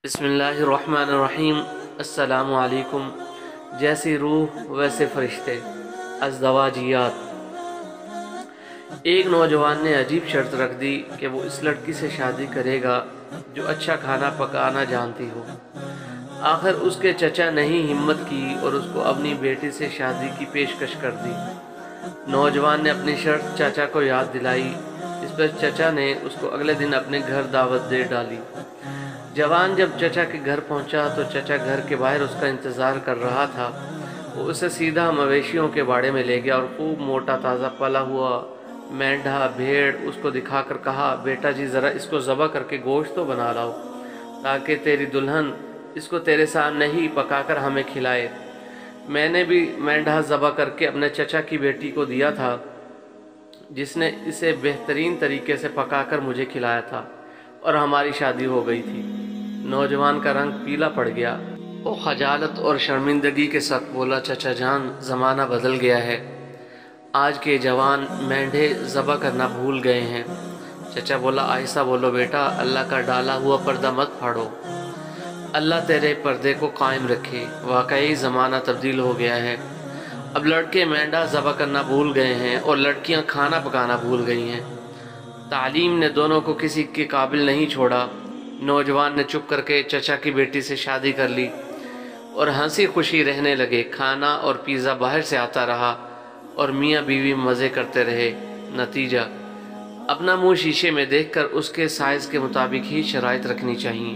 बिस्मिल्लाहिर्रहमानिर्रहीम। अस्सलामु अलैकुम। जैसी रूह वैसे फरिश्ते, अज़दवाजियात। एक नौजवान ने अजीब शर्त रख दी कि वो इस लड़की से शादी करेगा जो अच्छा खाना पकाना जानती हो। आखिर उसके चचा ने ही हिम्मत की और उसको अपनी बेटी से शादी की पेशकश कर दी। नौजवान ने अपनी शर्त चाचा को याद दिलाई। इस पर चचा ने उसको अगले दिन अपने घर दावत दे डाली। जवान जब चचा के घर पहुंचा तो चचा घर के बाहर उसका इंतज़ार कर रहा था। वो उसे सीधा मवेशियों के बाड़े में ले गया और खूब मोटा ताज़ा पला हुआ मेंढा भेड़ उसको दिखाकर कहा, बेटा जी ज़रा इसको ज़बह करके गोश्त तो बना लाओ ताकि तेरी दुल्हन इसको तेरे सामने ही पकाकर हमें खिलाए। मैंने भी मेंढा ज़बह करके अपने चचा की बेटी को दिया था जिसने इसे बेहतरीन तरीके से पकाकर मुझे खिलाया था और हमारी शादी हो गई थी। नौजवान का रंग पीला पड़ गया। वो खजालत और शर्मिंदगी के साथ बोला, चचा जान ज़माना बदल गया है। आज के जवान मेंढे ज़बह करना भूल गए हैं। चचा बोला, आहिस्ता बोलो बेटा, अल्लाह का डाला हुआ पर्दा मत फाड़ो। अल्लाह तेरे पर्दे को कायम रखे। वाकई ज़माना तब्दील हो गया है। अब लड़के मेंढा ज़बह करना भूल गए हैं और लड़कियां खाना पकाना भूल गई हैं। तालीम ने दोनों को किसी के काबिल नहीं छोड़ा। नौजवान ने चुप करके चचा की बेटी से शादी कर ली और हंसी खुशी रहने लगे। खाना और पिज़्ज़ा बाहर से आता रहा और मियाँ बीवी मज़े करते रहे। नतीजा, अपना मुंह शीशे में देखकर उसके साइज़ के मुताबिक ही शराइत रखनी चाहिए।